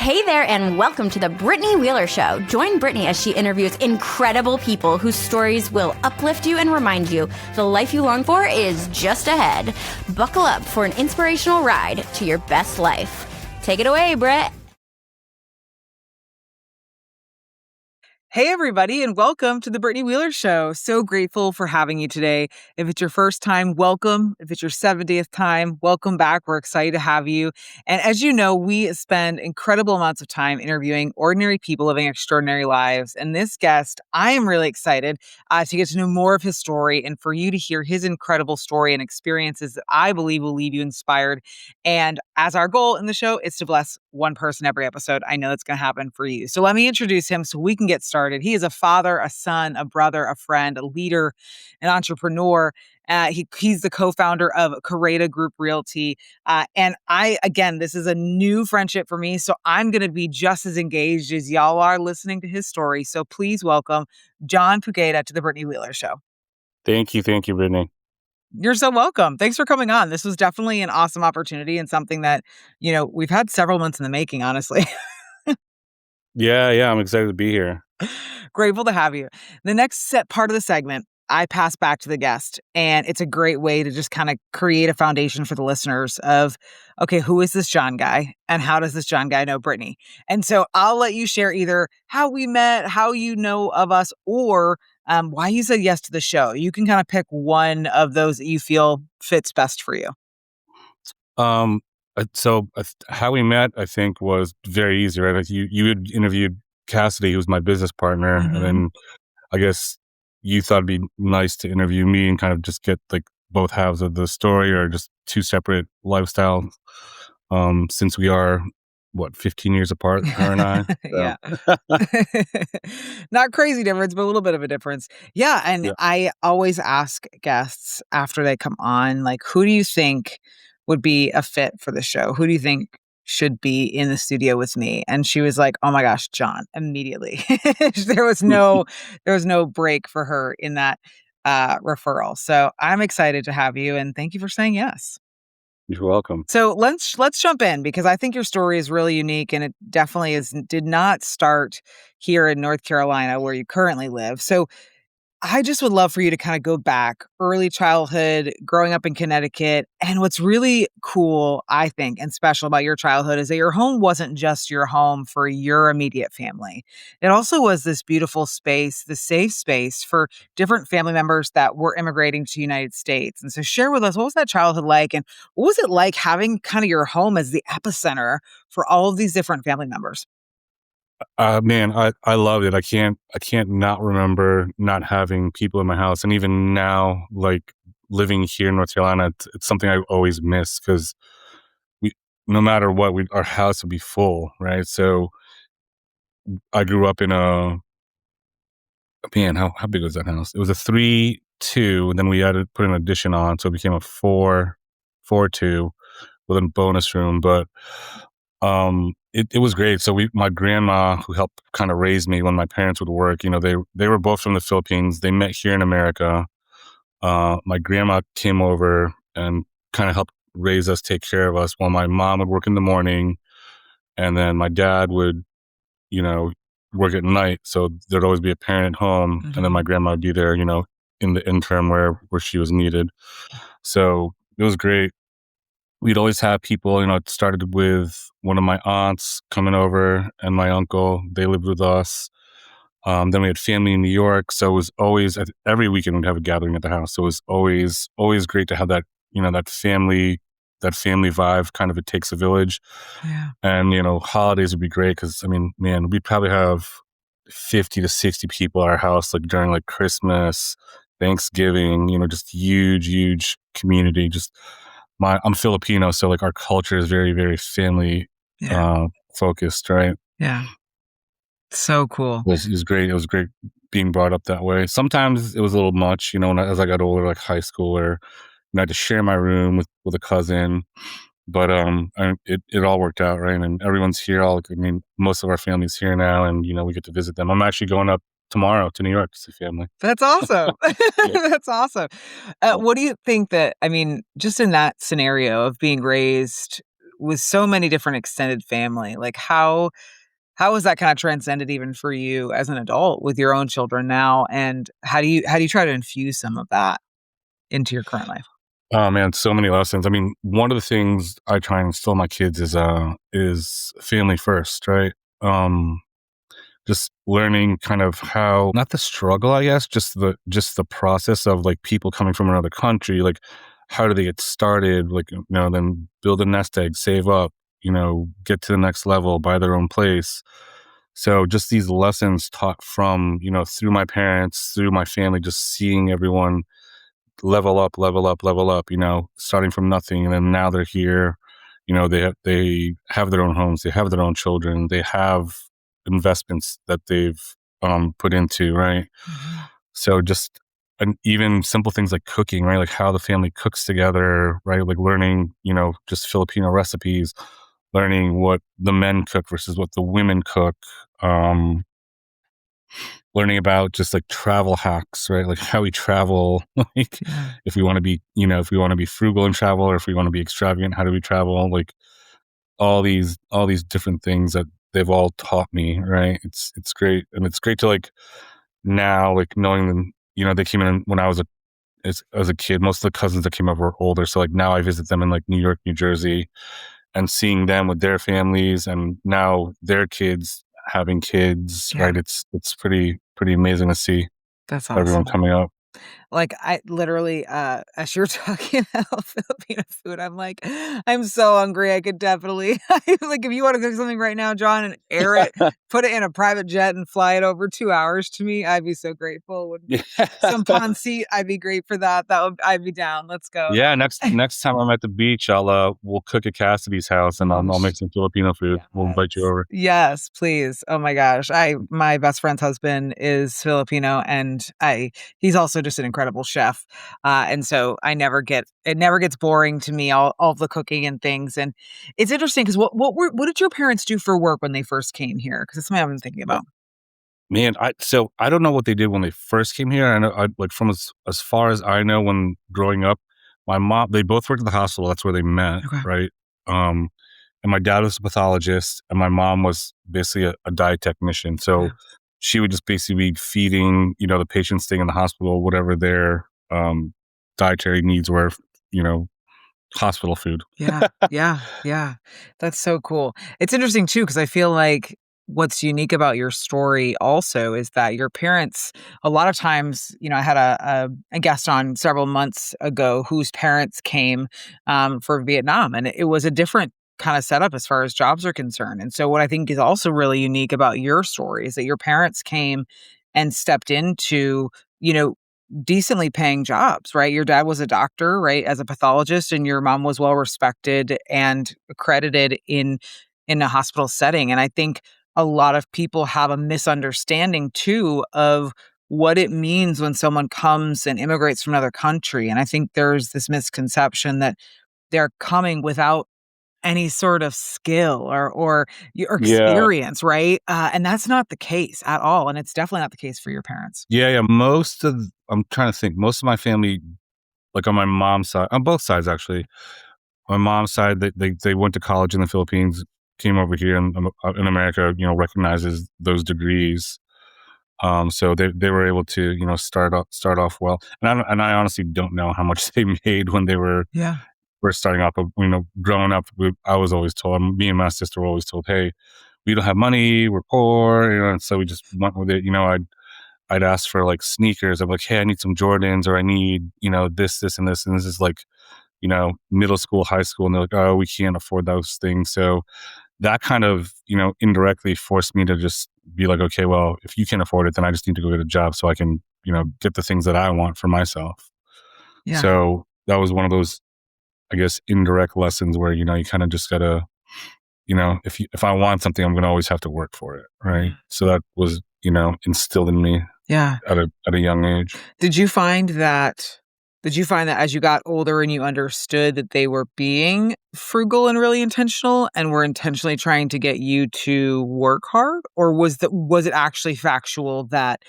Hey there, and welcome to the Brittany Wheeler Show. Join Brittany as she interviews incredible people whose stories will uplift you and remind you the life you long for is just ahead. Buckle up for an inspirational ride to your best life. Take it away, Britt. Hey, everybody, and welcome to the Brittany Wheeler Show. So grateful for having you today. If it's your first time, welcome. If it's your 70th time, welcome back. We're excited to have you. And as you know, we spend incredible amounts of time interviewing ordinary people living extraordinary lives. And this guest, I am really excited to get to know more of his story and for you to hear his incredible story and experiences that I believe will leave you inspired. And as our goal in the show is to bless one person every episode, I know that's going to happen for you. So let me introduce him so we can get started. He is a father, a son, a brother, a friend, a leader, an entrepreneur. He's the co-founder of Pugeda Group Realty. Again, this is a new friendship for me, so I'm going to be just as engaged as y'all are listening to his story. So please welcome Jon Pugeda to the Brittany Wheeler Show. Thank you, Brittany. You're so welcome. Thanks for coming on. This was definitely an awesome opportunity and something that, we've had several months in the making, honestly. Yeah, I'm excited to be here. Grateful to have you. The next part of the segment, I pass back to the guest, and it's a great way to just kind of create a foundation for the listeners of, okay, who is this Jon guy and how does this Jon guy know Brittany? And so I'll let you share either how we met, how you know of us, or why you said yes to the show. You can kind of pick one of those that you feel fits best for you. So how we met, I think, was very easy, right? Like you had interviewed Cassidy, who was my business partner, and then I guess you thought it'd be nice to interview me and kind of just get like both halves of the story or just two separate lifestyles. Since we are 15 years apart, her and I. Yeah. Not crazy difference, but a little bit of a difference. Yeah. And I always ask guests after they come on, like, who do you think would be a fit for the show? Who do you think should be in the studio with me? And she was like, oh my gosh, Jon, immediately. there was no break for her in that referral. So I'm excited to have you, and thank you for saying yes. You're welcome. So let's jump in, because I think your story is really unique, and it definitely did not start here in North Carolina where you currently live. So I just would love for you to kind of go back, early childhood, growing up in Connecticut. And what's really cool, I think, and special about your childhood is that your home wasn't just your home for your immediate family. It also was this beautiful space, the safe space for different family members that were immigrating to the United States. And so share with us, what was that childhood like? And what was it like having kind of your home as the epicenter for all of these different family members? Man, I loved it. I can't not remember not having people in my house. And even now, like living here in North Carolina, it's something I always miss, because no matter what, our house would be full, right? So I grew up in how big was that house? It was a 3-2, and then we had to put an addition on, so it became a 4-2 with a bonus room. But it was great. So my grandma, who helped kind of raise me when my parents would work, they were both from the Philippines. They met here in America. My grandma came over and kind of helped raise us, take care of us, while my mom would work in the morning, and then my dad would, work at night. So there'd always be a parent at home, and then my grandma would be there, in the interim where she was needed. So it was great. We'd always have people, it started with one of my aunts coming over and my uncle. They lived with us. Then we had family in New York. So it was always, every weekend we'd have a gathering at the house. So it was always great to have that, that family vibe. Kind of, it takes a village. Yeah. And, holidays would be great because, we'd probably have 50 to 60 people at our house, like during like Christmas, Thanksgiving, just huge community. I'm Filipino, so like our culture is very, very family focused, right? Yeah. So cool. It was great. It was great being brought up that way. Sometimes it was a little much, as I got older, like high school, where I had to share my room with a cousin. But it all worked out, right? And everyone's here. Most of our family's here now, and we get to visit them. I'm actually going up tomorrow to New York to see family. That's awesome. That's awesome. What do you think just in that scenario of being raised with so many different extended family. Like how has that kind of transcended even for you as an adult with your own children now? And how do you try to infuse some of that into your current life? Oh man, so many lessons. I mean, one of the things I try and instill in my kids is family first, right? Um, just learning kind of how, not the struggle, I guess, just the process of like people coming from another country, like how do they get started, like, then build a nest egg, save up, get to the next level, buy their own place. So just these lessons taught from, through my parents, through my family, just seeing everyone level up, level up, level up, starting from nothing. And then now they're here, they have their own homes, they have their own children, they have investments that they've put into, right? Mhm. So just, and even simple things like cooking, right? Like how the family cooks together, right? Like learning, just Filipino recipes, learning what the men cook versus what the women cook. Um, Learning about just like travel hacks, right? Like how we travel, like Yeah. if we want to be frugal in travel or if we want to be extravagant, how do we travel? Like all these different things that they've all taught me, right? It's great. And it's great to like now, like knowing them, they came in when I was as a kid. Most of the cousins that came over were older. So like now I visit them in like New York, New Jersey, and seeing them with their families and now their kids having kids, Yeah. right? It's pretty amazing to see That's everyone awesome. coming up. Like, I literally, as you're talking about Filipino food, I'm like, I'm so hungry. I could definitely, like, if you want to cook something right now, John, and air it, put it in a private jet and fly it over 2 hours to me, I'd be so grateful. Would Yeah. some pancit, I'd be great for that. I'd be down. Let's go. Yeah, next time I'm at the beach, we'll cook at Cassidy's house and I'll make some Filipino food. We'll invite you Yes. over. Yes, please. Oh my gosh. My best friend's husband is Filipino and he's also just an incredible chef. And so it never gets boring to me, all the cooking and things. And it's interesting because what did your parents do for work when they first came here? Because it's something I've been thinking Uh, about. Man, I don't know what they did when they first came here. I know, like from as far as I know, when growing up, my mom, they both worked at the hospital. That's where they met, Okay. right? Um, and my dad was a pathologist, and my mom was basically a diet technician. Yeah. So she would just basically be feeding, the patients staying in the hospital whatever their dietary needs were, you know, hospital food. Yeah, yeah, yeah. That's so cool. It's interesting too because I feel like what's unique about your story also is that your parents, a lot of times, I had a guest on several months ago whose parents came for Vietnam, and it was a different kind of setup as far as jobs are concerned. And so, what I think is also really unique about your story is that your parents came and stepped into, you know, decently paying jobs, right? Your dad was a doctor, right, as a pathologist, and your mom was well respected and accredited in a hospital setting. And I think a lot of people have a misunderstanding too of what it means when someone comes and immigrates from another country. And I think there's this misconception that they're coming without any sort of skill or your Yeah, experience, right? And that's not the case at all. And it's definitely not the case for your parents. yeah. I'm trying to think. Most of my family, like on my mom's side, on both sides actually. My mom's side, they went to college in the Philippines, came over here, and in America, recognizes those degrees. So they were able to, start off well. And I honestly don't know how much they made when they Yeah. were starting off. But, growing up, I was always told, me and my sister were always told, hey, we don't have money, we're poor, and so we just went with it. I'd ask for like sneakers. I'm like, hey, I need some Jordans, or I need, this, and this, and this is like, middle school, high school, and they're like, oh, we can't afford those things. So that kind of, indirectly forced me to just be like, okay, well, if you can't afford it, then I just need to go get a job so I can, get the things that I want for myself. Yeah. So that was one of those, I guess, indirect lessons where, you kind of just gotta, if I want something, I'm going to always have to work for it. Right. So that was, instilled in me Yeah. at a young age. Did you find that as you got older and you understood that they were being frugal and really intentional and were intentionally trying to get you to work hard? Or was it actually factual that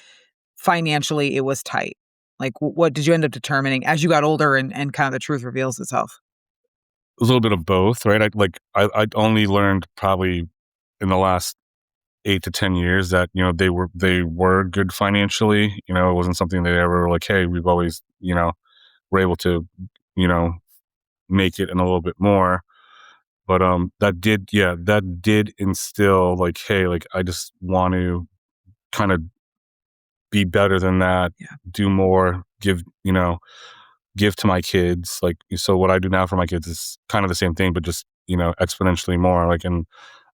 financially it was tight? Like what did you end up determining as you got older and kind of the truth reveals itself? a little bit of both, right? I only learned probably in the last 8 to 10 years that, they were good financially. It wasn't something they ever were like, hey, we've always, were able to, you know, make it and a little bit more. But that did instill like, hey, like I just want to kind of be better than that, do more, give to my kids. Like, so what I do now for my kids is kind of the same thing, but just, exponentially more. Like, and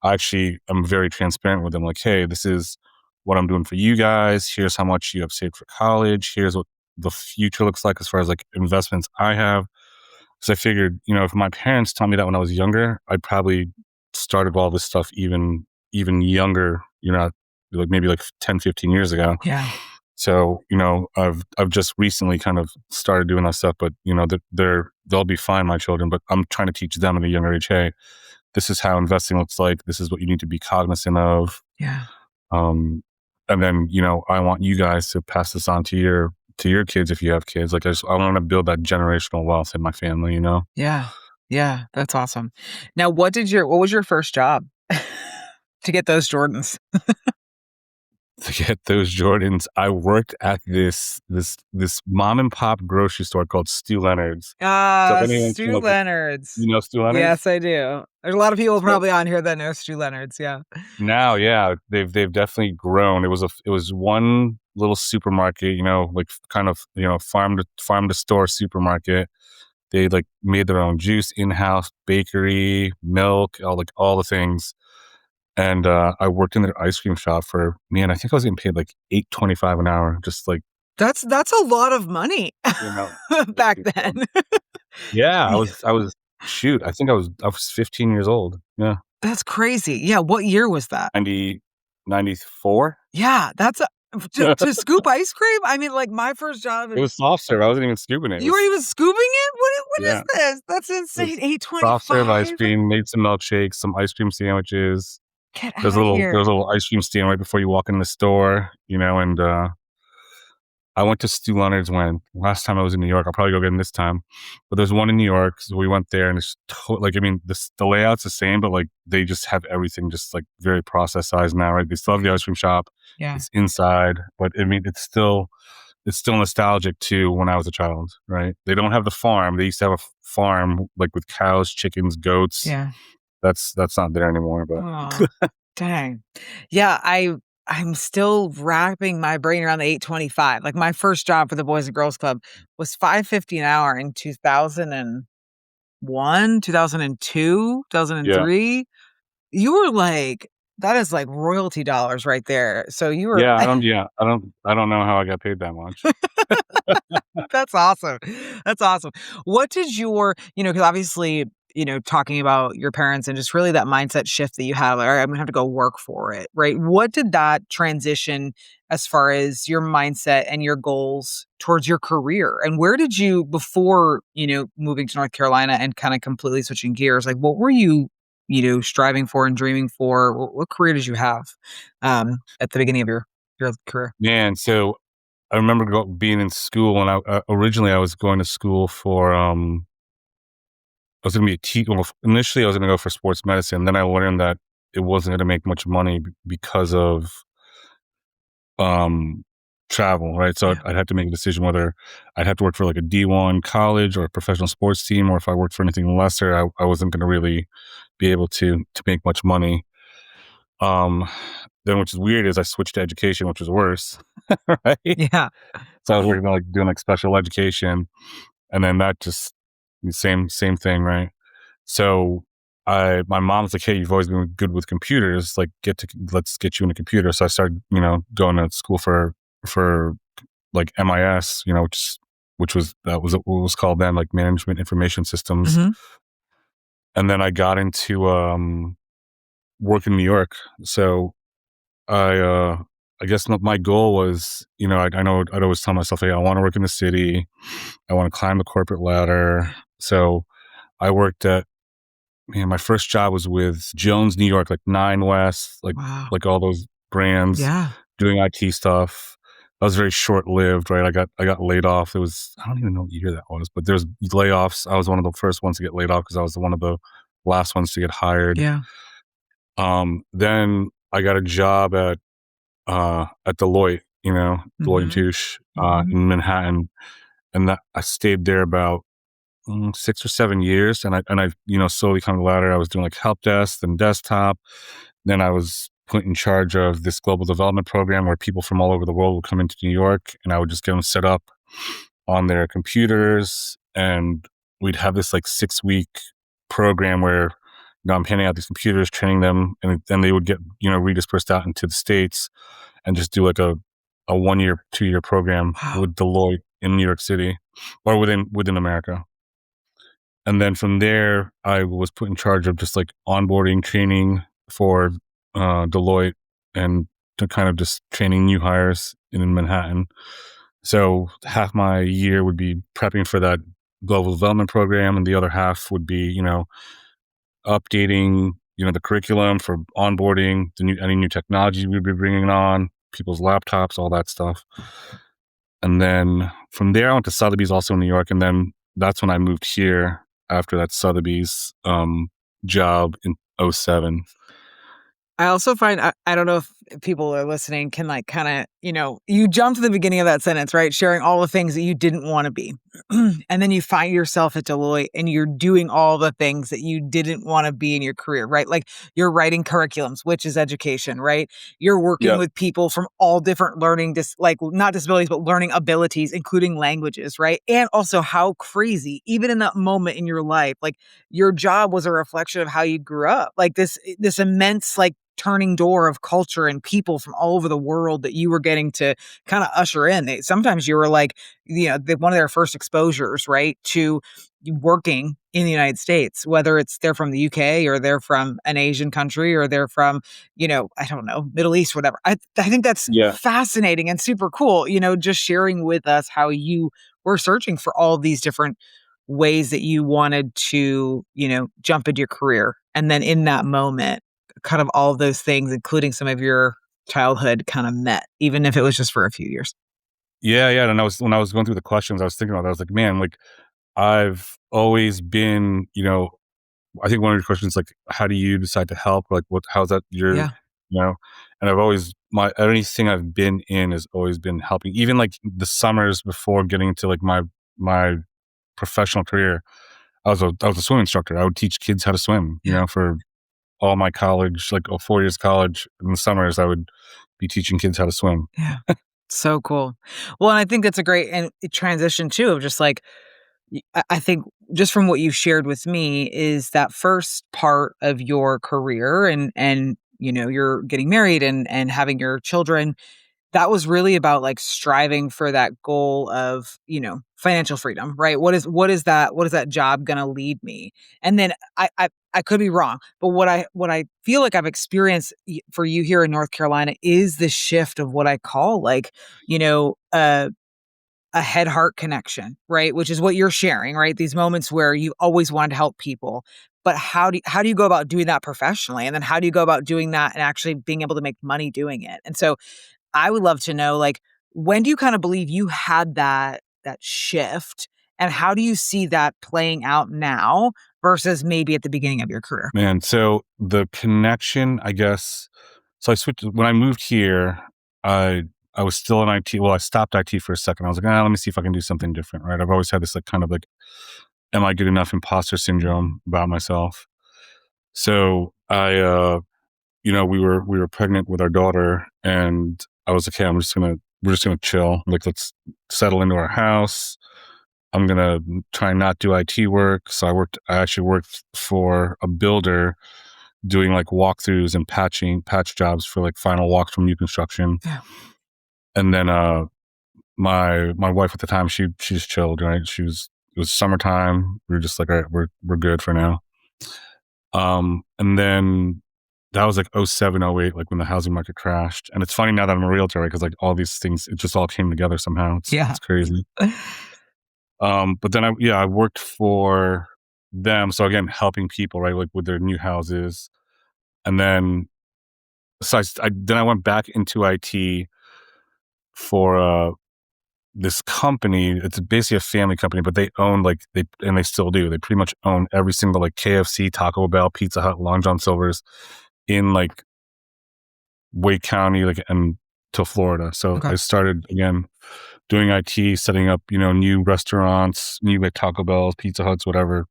I'm very transparent with them. Like, hey, this is what I'm doing for you guys. Here's how much you have saved for college. Here's what the future looks like as far as like investments I have. Because I figured, if my parents taught me that when I was younger, I probably started all this stuff even younger, like maybe like 10, 15 years ago. Yeah. So, I've just recently kind of started doing that stuff, but they'll be fine, my children, but I'm trying to teach them at a younger age, hey, this is how investing looks like. This is what you need to be cognizant of. Yeah. And then, I want you guys to pass this on to your kids if you have kids. Like I want to build that generational wealth in my family, Yeah. Yeah. That's awesome. Now, what was your first job to get those Jordans? To get those Jordans, I worked at this mom and pop grocery store called Stu Leonard's. Stu Leonard's. You know Stu Leonard's? Yes, I do. There's a lot of people probably on here that know Stu Leonard's. Yeah. Now, yeah, they've definitely grown. It was one little supermarket, like kind of, farm to store supermarket. They like made their own juice, in-house bakery, milk, all the things. And I worked in their ice cream shop for, man, I think I was getting paid like $8.25 an hour. Just like that's a lot of money back then. Yeah, I was shoot. I think I was 15 years old. Yeah, that's crazy. Yeah, what year was that? 94. Yeah, that's to scoop ice cream. I mean, like my first job. It was soft serve. I wasn't even scooping it. You weren't even scooping it. What is this? That's insane. $8.25. Soft serve ice cream. Made some milkshakes, some ice cream sandwiches. Get out There's of here. a little ice cream stand right before you walk in the store, and I went to Stu Leonard's last time I was in New York. I'll probably go again this time, but there's one in New York, so we went there, and it's the layout's the same, but like they just have everything just like very process sized now, right? They still have the ice cream shop, it's inside, but I mean it's still nostalgic too when I was a child, right? They don't have the farm. They used to have a farm like with cows, chickens, goats. Yeah. That's not there anymore, but dang. Yeah, I'm still wrapping my brain around the $8.25. Like my first job for the Boys and Girls Club was $5.50 an hour in 2001, 2002, 2003. Yeah. You were like, that is like royalty dollars right there. So you were I don't know how I got paid that much. That's awesome. That's awesome. What did because obviously, talking about your parents and just really that mindset shift that you have, all right, I'm going to have to go work for it, right? What did that transition as far as your mindset and your goals towards your career? And where did you, before, moving to North Carolina and kind of completely switching gears, like what were you, striving for and dreaming for? What career did you have at the beginning of your career? Man, so I remember being in school, and originally I was going to school for, I was going to be a teacher. Well, initially I was going to go for sports medicine. Then I learned that it wasn't going to make much money because of travel, right? So I'd have to make a decision whether I'd have to work for like a D1 college or a professional sports team, or if I worked for anything lesser, I wasn't going to really be able to make much money. Then, which is weird, is I switched to education, which was worse, right? Yeah. So I was working on like doing like special education, and then that just same thing, right? So my mom's like, hey, you've always been good with computers, like let's get you in a computer. So I started, going to school for like MIS, which was what was called then, like Management Information Systems. Mm-hmm. And then I got into work in New York. So I guess my goal was, I know I'd always tell myself, hey, I want to work in the city. I want to climb the corporate ladder. So I worked at, my first job was with Jones, New York, like 9 West, like all those brands, doing IT stuff. was very short lived, right? I got laid off. It was, I don't even know what year that was, but there's layoffs. I was one of the first ones to get laid off because I was one of the last ones to get hired. Yeah. Then I got a job at Deloitte, Deloitte and Mhm. Touche, Mhm. in Manhattan, and that I stayed there about 6 or 7 years, and I slowly climbed the ladder. I was doing like help desk, then desktop, then I was put in charge of this global development program where people from all over the world would come into New York, and I would just get them set up on their computers, and we'd have this like 6 week program where I'm handing out these computers, training them, and then they would get redispersed out into the States and just do like a 1 year, 2 year program Wow. with Deloitte in New York City or within America. And then from there, I was put in charge of just like onboarding training for Deloitte and to kind of just training new hires in Manhattan. So half my year would be prepping for that global development program, and the other half would be, updating, the curriculum for onboarding any new technology we'd be bringing on, people's laptops, all that stuff. And then from there, I went to Sotheby's, also in New York, and then that's when I moved here after that Sotheby's job in '07. I also find I don't know if people are listening can like kind of, you jump to the beginning of that sentence, right? Sharing all the things that you didn't want to be. And then you find yourself at Deloitte and you're doing all the things that you didn't want to be in your career, right? Like you're writing curriculums, which is education, right? You're working Yeah, with people from all different learning, like not disabilities, but learning abilities, including languages, right? And also how crazy, even in that moment in your life, like your job was a reflection of how you grew up. Like this immense, like, turning door of culture and people from all over the world that you were getting to kind of usher in. Sometimes you were like, one of their first exposures, right, to working in the United States, whether it's they're from the UK or they're from an Asian country or they're from, I don't know, Middle East, whatever. I think that's yeah, fascinating and super cool, just sharing with us how you were searching for all these different ways that you wanted to, jump into your career. And then in that moment, kind of all of those things, including some of your childhood, kind of met, even if it was just for a few years. yeah, yeah. And when I was going through the questions, I was thinking about that. I was like, man, like I've always been, I think one of your questions, like, how do you decide to help? Like, how's that Yeah. and I've always, anything I've been in has always been helping. Even like the summers before getting into like my professional career, I was a swim instructor. I would teach kids how to swim, Yeah. for all my college, like 4 years college. In the summers, I would be teaching kids how to swim. Yeah. So cool. Well, and I think that's a great transition too of just like I think just from what you've shared with me is that first part of your career and you're getting married and having your children. That was really about like striving for that goal of, financial freedom, right? What is that job gonna lead me? And then I could be wrong, but what I feel like I've experienced for you here in North Carolina is the shift of what I call like, you know, uh a head heart connection, right? Which is what you're sharing, right? These moments where you always wanted to help people. But how do you go about doing that professionally? And then how do you go about doing that and actually being able to make money doing it? And so I would love to know, like, when do you kind of believe you had that shift, and how do you see that playing out now versus maybe at the beginning of your career? Man, so the connection, I guess. So I switched when I moved here. I I was still in IT. Well, I stopped IT for a second. I was like, let me see if I can do something different. Right? I've always had this like kind of like, am I good enough imposter syndrome about myself. So we were pregnant with our daughter, and I was like, okay, we're just gonna chill. Like, let's settle into our house. I'm gonna try and not do IT work. So I actually worked for a builder doing like walkthroughs and patch jobs for like final walks from new construction. Yeah. And then my wife at the time, she just chilled, right? It was summertime. We were just like, all right, we're good for now. And then that was like '07, '08, like when the housing market crashed. And it's funny now that I'm a realtor, right? Because like all these things, it just all came together somehow. Yeah. It's crazy. But then I worked for them. So again, helping people, right? Like with their new houses. And then, then I went back into IT for this company. It's basically a family company, but they own and they still do. They pretty much own every single like KFC, Taco Bell, Pizza Hut, Long John Silver's in like Wake County, like and to Florida. So I started again doing IT, setting up, new restaurants, new like Taco Bells, Pizza Huts, whatever.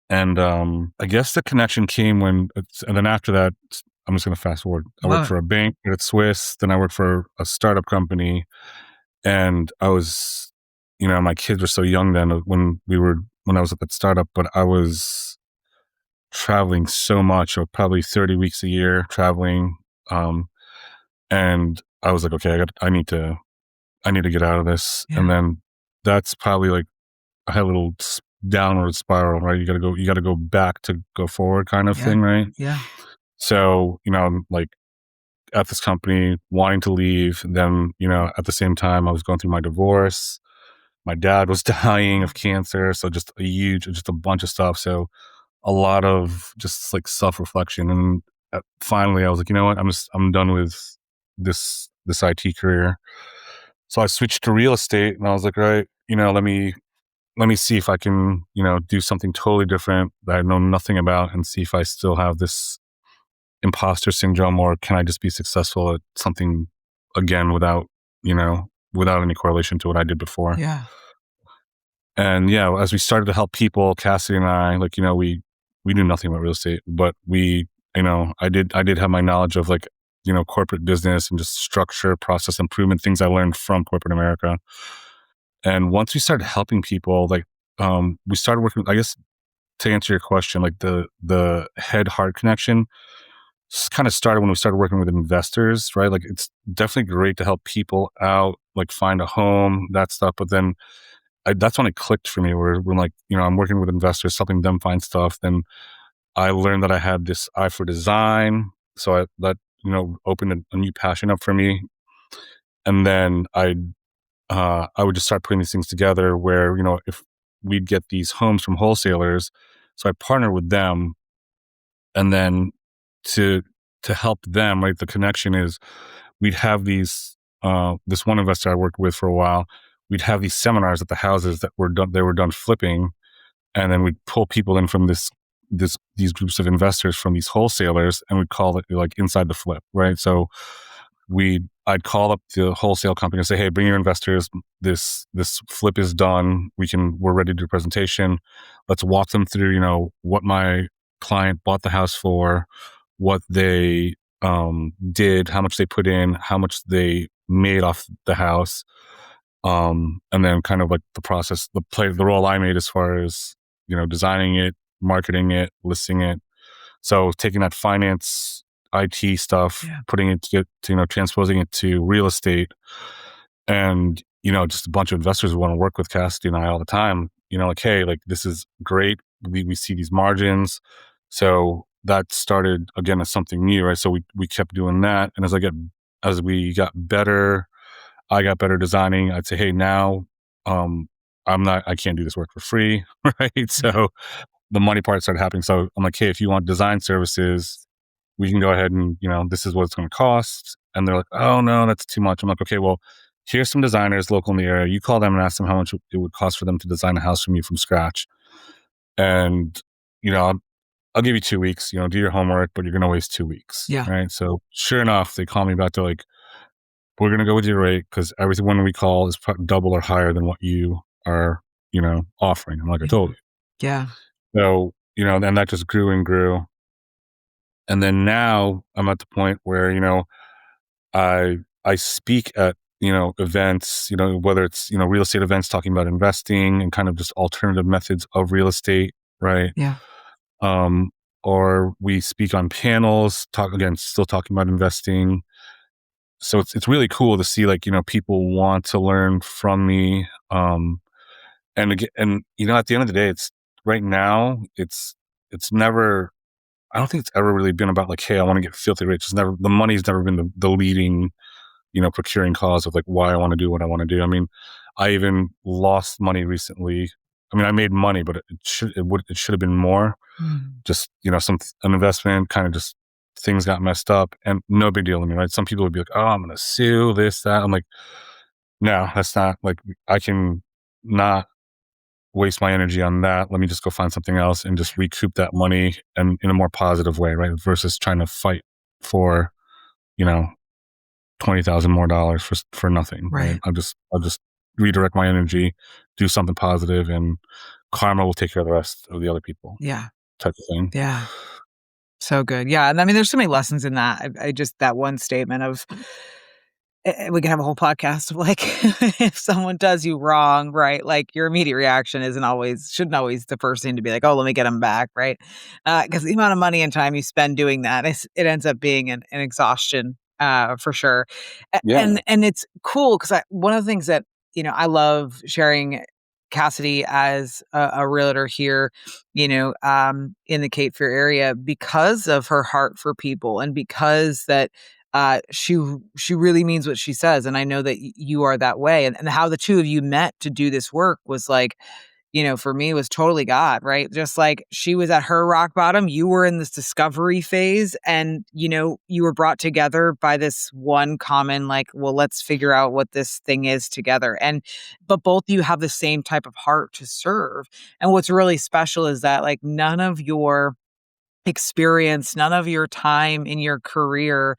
And I guess the connection came and then after that, I'm just going to fast forward. I worked for a bank at Swiss. Then I worked for a startup company, and I was, my kids were so young then when I was at that startup, but I was traveling so much, or probably 30 weeks a year traveling. And I was like, okay, I need to get out of this. Yeah. And then that's probably like, I had a little downward spiral, right? You got to go back to go forward kind of thing, right? Yeah. So, like at this company wanting to leave, then, at the same time I was going through my divorce. My dad was dying of cancer. So just a bunch of stuff. So a lot of just like self-reflection. And finally I was like, you know what? I'm done with this IT career. So I switched to real estate, and I was like, right, let me see if I can, do something totally different that I know nothing about, and see if I still have this imposter syndrome, or can I just be successful at something again without any correlation to what I did before. Yeah. And yeah, as we started to help people, Cassidy and I, like, we knew nothing about real estate, but I did have my knowledge of like, corporate business and just structure, process improvement, things I learned from corporate America. And once we started helping people, like, we started working, I guess, to answer your question, like the head-heart connection kind of started when we started working with investors, right? Like, it's definitely great to help people out, like find a home, that stuff. But then that's when it clicked for me, where when like, I'm working with investors, helping them find stuff. Then I learned that I had this eye for design. So that opened a new passion up for me. And then I would just start putting these things together where, if we'd get these homes from wholesalers, so I partner with them, and then to help them, right? The connection is we'd have these, this one investor I worked with for a while, we'd have these seminars at the houses that they were done flipping. And then we'd pull people in from these groups of investors from these wholesalers, and we'd call it like inside the flip, right? So I'd call up the wholesale company and say, hey, bring your investors. This flip is done. We're ready to do a presentation. Let's walk them through, what my client bought the house for, what they did, how much they put in, how much they made off the house. And then kind of like the process, the role I made as far as, designing it, marketing it, listing it. So taking that finance, IT stuff, putting it to transposing it to real estate, and just a bunch of investors who want to work with Cassidy and I all the time. Like, hey, like, this is great. We see these margins. So that started again as something new, right? So we kept doing that, and as we got better, I got better designing. I'd say, hey, now I can't do this work for free, right? So the money part started happening. So I'm like, hey, if you want design services, we can go ahead and, this is what it's going to cost. And they're like, oh no, that's too much. I'm like, okay, well, here's some designers local in the area. You call them and ask them how much it would cost for them to design a house from you from scratch. And, I'll give you 2 weeks, do your homework, but you're going to waste 2 weeks. Yeah. Right. So sure enough, they call me back. They're like, we're going to go with your rate because everything when we call is double or higher than what you are, offering. I'm like, I told you. Yeah. So, and that just grew and grew. And then now I'm at the point where, I speak at, events, whether it's, real estate events talking about investing and kind of just alternative methods of real estate. Right. Yeah. Or we speak on panels, still talking about investing. So it's really cool to see, like, people want to learn from me. And again, at the end of the day, it's right now, it's never, I don't think it's ever really been about like, hey, I want to get filthy rich. The money's never been the leading, procuring cause of like why I want to do what I want to do. I mean, I even lost money recently. I mean, I made money, but it should have been more. Just, an investment kind of just things got messed up, and no big deal to me, right? Some people would be like, oh, I'm going to sue this, that. I'm like, no, that's not like, I can not waste my energy on that. Let me just go find something else and just recoup that money and in a more positive way, right? Versus trying to fight for, you know, $20,000 more for nothing, right? I'll just redirect my energy, do something positive, and karma will take care of the rest of the other people. Yeah. Type of thing. Yeah. So good. Yeah. And I mean, there's so many lessons in that. I just, that one statement of, we can have a whole podcast of like, if someone does you wrong, right? Like your immediate reaction shouldn't always the first thing to be like, oh, let me get them back, right? Because the amount of money and time you spend doing that, it ends up being an exhaustion, for sure. Yeah. And it's cool because one of the things that, I love sharing Cassidy as a realtor here, in the Cape Fear area because of her heart for people and because that she really means what she says. And I know that you are that way. And how the two of you met to do this work was like, for me was totally God, right? Just like she was at her rock bottom, you were in this discovery phase and, you were brought together by this one common, like, well, let's figure out what this thing is together. But both of you have the same type of heart to serve. And what's really special is that like none of your experience, none of your time in your career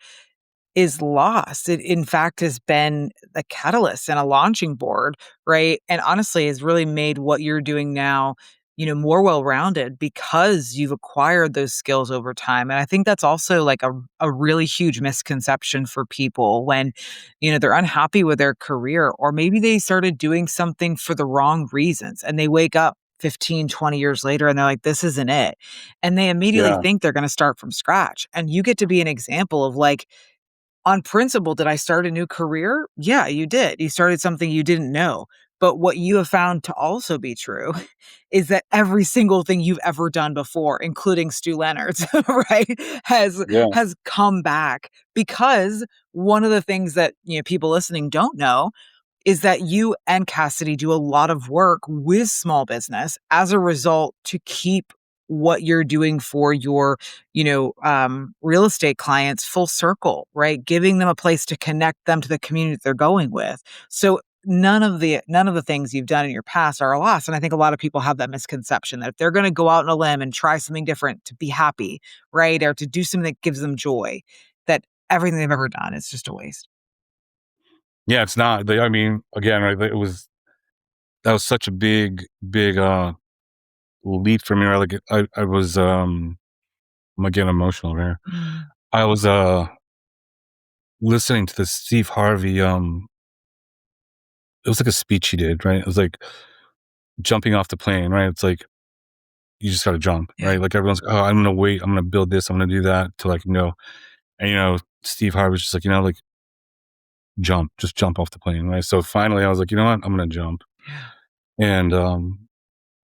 is lost. It, in fact, has been a catalyst and a launching board, right? And honestly, has really made what you're doing now, more well-rounded because you've acquired those skills over time. And I think that's also like a really huge misconception for people when, they're unhappy with their career, or maybe they started doing something for the wrong reasons and they wake up 15, 20 years later and they're like, this isn't it. And they immediately think they're going to start from scratch. And you get to be an example of like, on principle, did I start a new career? Yeah, you did. You started something you didn't know. But what you have found to also be true is that every single thing you've ever done before, including Stu Leonard's, right, has come back because one of the things that people listening don't know is that you and Cassidy do a lot of work with small business as a result to keep what you're doing for your, real estate clients full circle, right? Giving them a place to connect them to the community that they're going with. So none of the things you've done in your past are a loss. And I think a lot of people have that misconception that if they're going to go out on a limb and try something different to be happy, right? Or to do something that gives them joy, that everything they've ever done is just a waste. Yeah, it's not. I mean, again, right? That was such a big leap for me. Right? Like I was, I'm getting emotional here. I was listening to the Steve Harvey. It was like a speech he did. Right? It was like jumping off the plane. Right? It's like you just got to jump. Right? Like everyone's, oh, I'm gonna wait. I'm gonna build this. I'm gonna do that till I can go. And Steve Harvey's just like, like just jump off the plane. Right? So finally, I was like, you know what? I'm gonna jump. And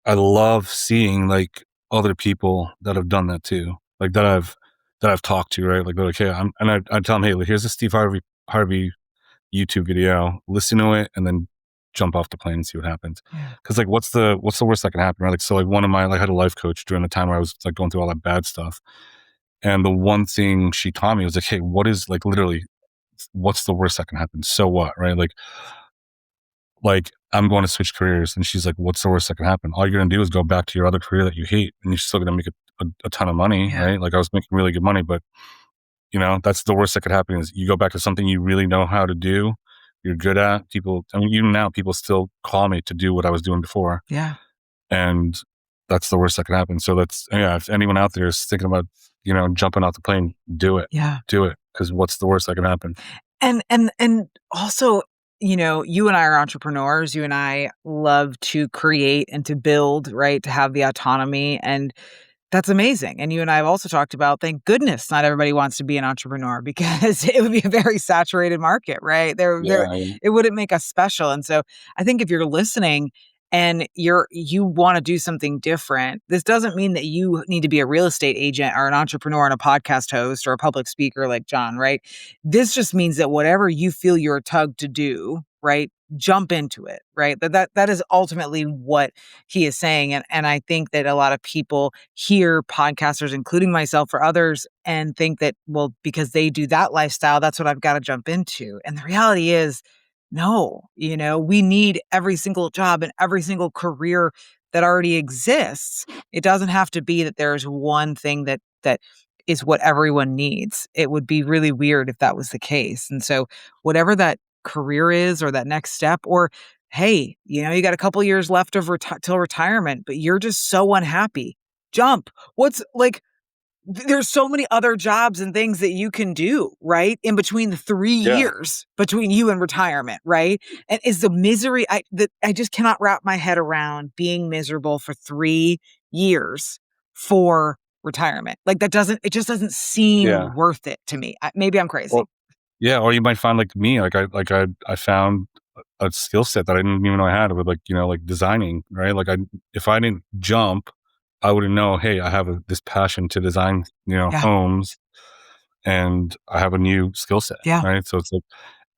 I love seeing like other people that have done that too, like that I've talked to, right? Like they're like, hey, I tell them, hey, here's a Steve Harvey YouTube video, listen to it, and then jump off the plane and see what happens. Because like, what's the worst that can happen, right? Like, so like one of my I had a life coach during the time where I was like going through all that bad stuff, and the one thing she taught me was like, hey, what is like literally, what's the worst that can happen? So what, right? Like I'm going to switch careers. And she's like, what's the worst that can happen? All you're going to do is go back to your other career that you hate and you're still going to make a ton of money, right? Like I was making really good money, but that's the worst that could happen is you go back to something you really know how to do. You're good at. People, I mean, even now people still call me to do what I was doing before. Yeah. And that's the worst that could happen. So if anyone out there is thinking about, jumping out the plane, do it. Yeah. Do it. Because what's the worst that can happen? And also, you and I are entrepreneurs. You and I love to create and to build, right? To have the autonomy. And that's amazing. And you and I have also talked about, thank goodness, not everybody wants to be an entrepreneur because it would be a very saturated market, right? It wouldn't make us special. And so I think if you're listening and you want to do something different, this doesn't mean that you need to be a real estate agent or an entrepreneur and a podcast host or a public speaker like Jon, right? This just means that whatever you feel you're tugged to do, right? jump into it, right? That is ultimately what he is saying. And I think that a lot of people hear podcasters, including myself or others, and think that, well, because they do that lifestyle, that's what I've got to jump into. And the reality is, no, we need every single job and every single career that already exists. It doesn't have to be that there's one thing that is what everyone needs. It would be really weird if that was the case. And so whatever that career is, or that next step, or hey, you got a couple years left of till retirement, but you're just so unhappy. Jump. What's like there's so many other jobs and things that you can do, right? In between the 3 Yeah. years between you and retirement, right? And is the misery I just cannot wrap my head around being miserable for 3 years for retirement. Like it just doesn't seem worth it to me. Maybe I'm crazy. Well, yeah, or you might find like me, I found a skill set that I didn't even know I had with like designing, right? If I didn't jump, I wouldn't know, hey, I have this passion to design, Yeah. homes, and I have a new skill set, Yeah. right? So it's like,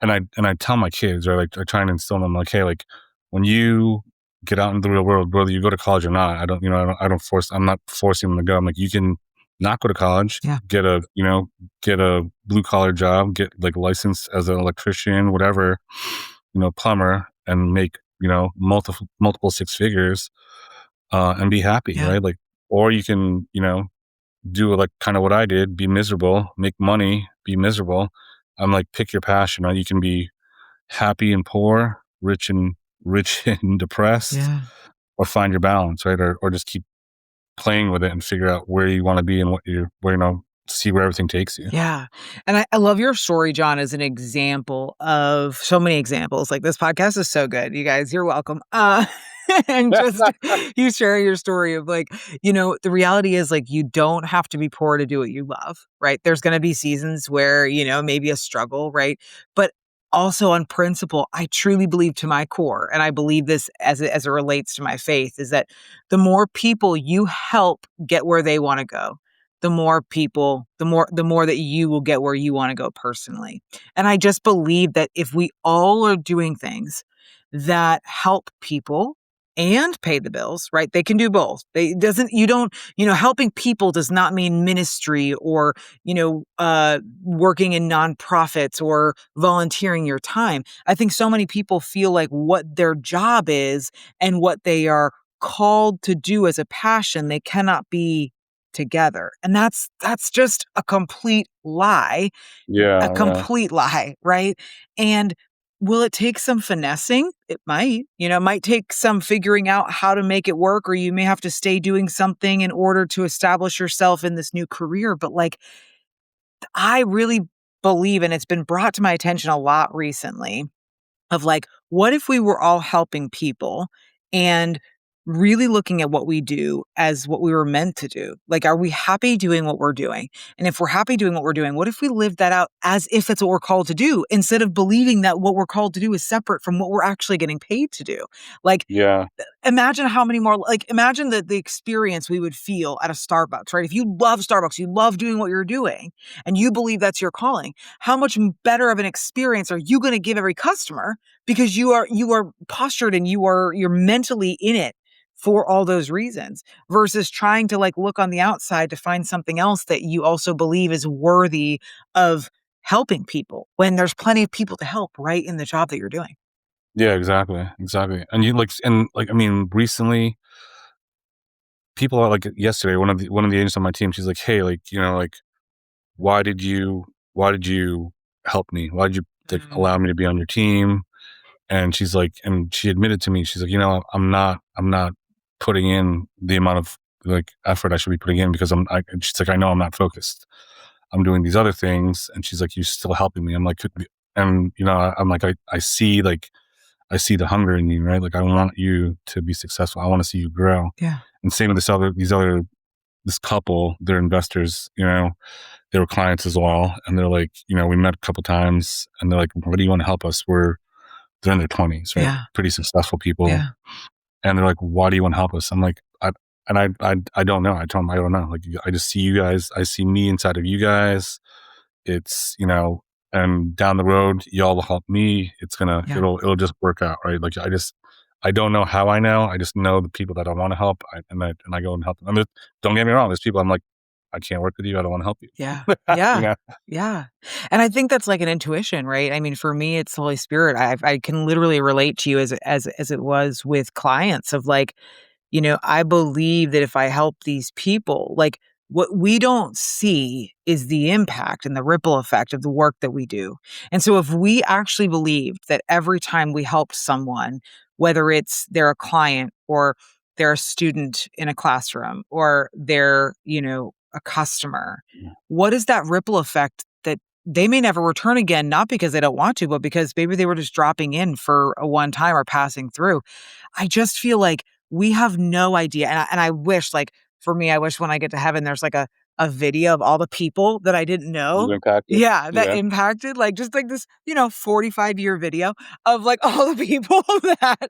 and I tell my kids, right, like I try and instill in them, like, hey, like when you get out into the real world, whether you go to college or not, I'm not forcing them to go. I'm like, you can not go to college, Yeah. get a blue collar job, get like licensed as an electrician, whatever, plumber, and make, multiple six figures, and be happy, Yeah. right? Like, or you can, do like kind of what I did, be miserable, make money, be miserable. I'm like, pick your passion, right? You can be happy and poor, rich and depressed, Yeah. or find your balance, right? Or just keep playing with it and figure out where you want to be and see where everything takes you. Yeah. And I love your story, Jon, as an example of so many examples. Like this podcast is so good. You guys, you're welcome. And just you sharing your story of like, the reality is like, you don't have to be poor to do what you love, right? There's going to be seasons where, maybe a struggle, right? But also on principle, I truly believe to my core, and I believe this as it relates to my faith, is that the more people you help get where they want to go, the more people, the more that you will get where you want to go personally. And I just believe that if we all are doing things that help people and pay the bills, right? They can do both. Helping people does not mean ministry or, working in nonprofits or volunteering your time. I think so many people feel like what their job is and what they are called to do as a passion, they cannot be together. And that's just a complete lie. Yeah. A complete lie, right? And will it take some finessing? It might. It might take some figuring out how to make it work, or you may have to stay doing something in order to establish yourself in this new career. But like, I really believe, and it's been brought to my attention a lot recently, of like, what if we were all helping people and really looking at what we do as what we were meant to do? Like, are we happy doing what we're doing? And if we're happy doing what we're doing, what if we lived that out as if that's what we're called to do, instead of believing that what we're called to do is separate from what we're actually getting paid to do? Like, Yeah. imagine how many more, like, imagine the experience we would feel at a Starbucks, right? If you love Starbucks, you love doing what you're doing, and you believe that's your calling, how much better of an experience are you going to give every customer, because you are postured and you're mentally in it for all those reasons, versus trying to like look on the outside to find something else that you also believe is worthy of helping people, when there's plenty of people to help right in the job that you're doing. Yeah, exactly. I mean, recently, people are like, yesterday, one of the agents on my team, she's like, hey, like, like, why did you help me? Why did you like allow me to be on your team? And she's like, and she admitted to me, she's like, I'm not putting in the amount of like effort I should be putting in, because she's like, I know I'm not focused. I'm doing these other things. And she's like, you're still helping me. I'm like, and I'm like, I see the hunger in you, right? Like, I want you to be successful. I want to see you grow. Yeah. And same with this couple, they're investors, they were clients as well. And they're like, we met a couple times, and they're like, what do you want to help us? They're in their 20s, right? Yeah. Pretty successful people. Yeah. And they're like, why do you want to help us? I'm like, I don't know. I told them, I don't know. Like, I just see you guys. I see me inside of you guys. It's, and down the road, y'all will help me. Yeah. It'll just work out, right? Like I don't know how I know. I just know the people that I want to help, and I go and help them. I mean, don't get me wrong. There's people I'm like, I can't work with you. I don't want to help you. Yeah. You Yeah. know? Yeah. And I think that's like an intuition, right? I mean, for me, it's the Holy Spirit. I can literally relate to you as it was with clients of like, I believe that if I help these people, like what we don't see is the impact and the ripple effect of the work that we do. And so if we actually believed that every time we help someone, whether it's they're a client or they're a student in a classroom or they're, a customer, what is that ripple effect that they may never return again, not because they don't want to, but because maybe they were just dropping in for a one time or passing through. I just feel like we have no idea. And I wish, like, for me, I wish when I get to heaven, there's like a video of all the people that I didn't know. You impacted. Yeah, that Yeah. impacted, like, just like this, 45-year video of like all the people that,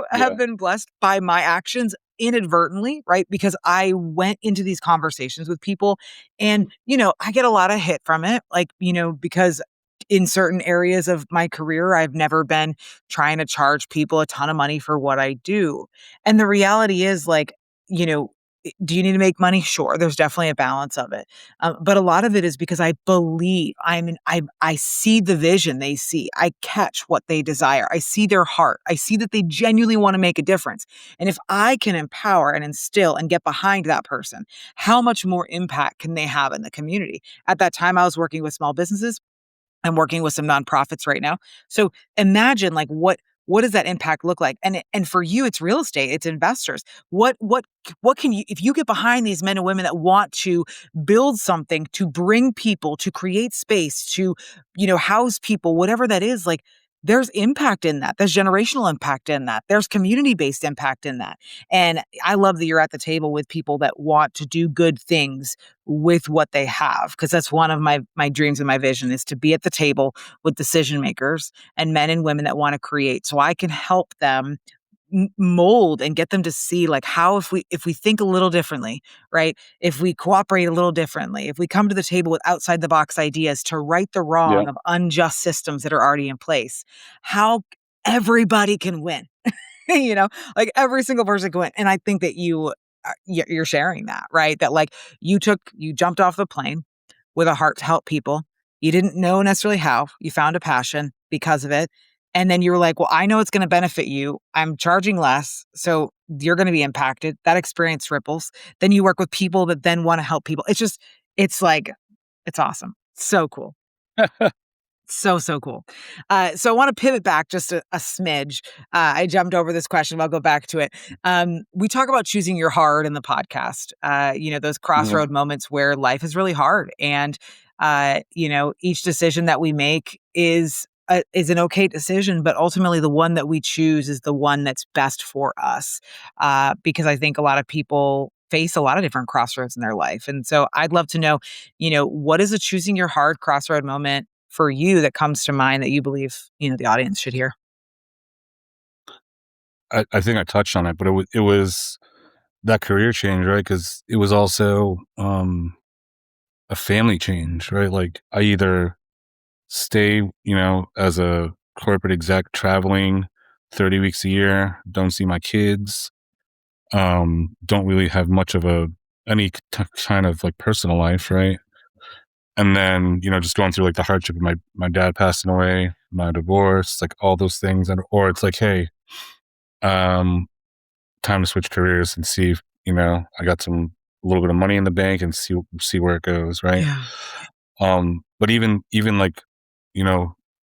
have Yeah. been blessed by my actions inadvertently, right? Because I went into these conversations with people and, I get a lot of hit from it, like, because in certain areas of my career, I've never been trying to charge people a ton of money for what I do. And the reality is like, you know, do you need to make money? Sure. There's definitely a balance of it. But a lot of it is because I believe I see the vision they see. I catch what they desire. I see their heart. I see that they genuinely want to make a difference. And if I can empower and instill and get behind that person, how much more impact can they have in the community? At that time, I was working with small businesses. I'm working with some nonprofits right now. So imagine like what does that impact look like? And for you, it's real estate, it's investors. What can you, if you get behind these men and women that want to build something, to bring people, to create space, to, house people, whatever that is, like there's impact in that. There's generational impact in that. There's community-based impact in that. And I love that you're at the table with people that want to do good things with what they have, because that's one of my dreams and my vision is to be at the table with decision makers and men and women that want to create so I can help them mold and get them to see like how if we think a little differently, right? If we cooperate a little differently, if we come to the table with outside the box ideas to right the Yeah. wrong of unjust systems that are already in place, how everybody can win. Like every single person can win. And I think that you're sharing that, right? That like you jumped off the plane with a heart to help people. You didn't know necessarily how. You found a passion because of it. And then you were like, well, I know it's going to benefit you. I'm charging less. So you're going to be impacted. That experience ripples. Then you work with people that then want to help people. It's like, it's awesome. So cool. So cool. So I want to pivot back just a smidge. I jumped over this question, but I'll go back to it. We talk about choosing your hard in the podcast, those crossroad moments where life is really hard. And, each decision that we make is an okay decision, but ultimately the one that we choose is the one that's best for us. Because I think a lot of people face a lot of different crossroads in their life. And so I'd love to know, what is a choosing your hard crossroad moment for you that comes to mind that you believe, the audience should hear? I think I touched on it, but it was that career change, right? Because it was also a family change, right? Like I either stay, as a corporate exec traveling 30 weeks a year, don't see my kids, don't really have much of any kind of like personal life, right? And then, just going through like the hardship of my dad passing away, my divorce, like all those things. Or it's like, hey, time to switch careers and see if, I got a little bit of money in the bank and see where it goes. Right. Yeah. But even like,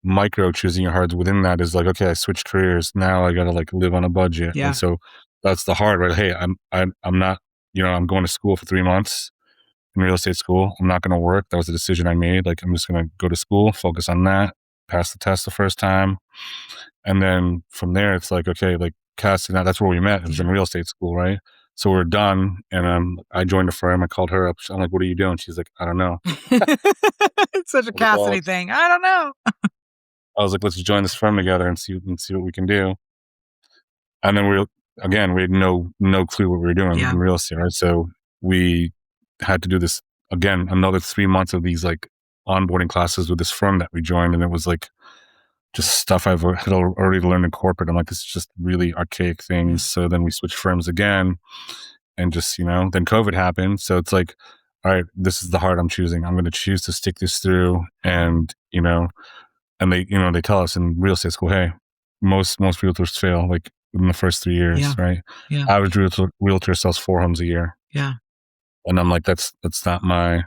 micro choosing your hards within that is like, okay, I switched careers. Now I got to like live on a budget. Yeah. And so that's the hard, right? Hey, I'm not, I'm going to school for 3 months in real estate school. I'm not going to work. That was a decision I made. Like, I'm just going to go to school, focus on that, pass the test the first time. And then from there, it's like, okay, like casting that, that's where we met. It was in real estate school, right? So we're done. And I joined the firm. I called her up. I'm like, what are you doing? She's like, I don't know. It's such a Cassidy thing. I don't know. I was like, let's join this firm together and see what we can do. And then we had no clue what we were doing in real estate, right? So we had to do this again, another 3 months of these like onboarding classes with this firm that we joined, and it was like just stuff I've had already learned in corporate. I'm like, this is just really archaic things. So then we switched firms again, and just, then COVID happened. So it's like, all right, this is the heart I'm choosing. I'm going to choose to stick this through. And, and they tell us in real estate school, hey, most realtors fail like in the first 3 years, right? Yeah. Average realtor sells 4 homes a year. Yeah. And I'm like, that's not my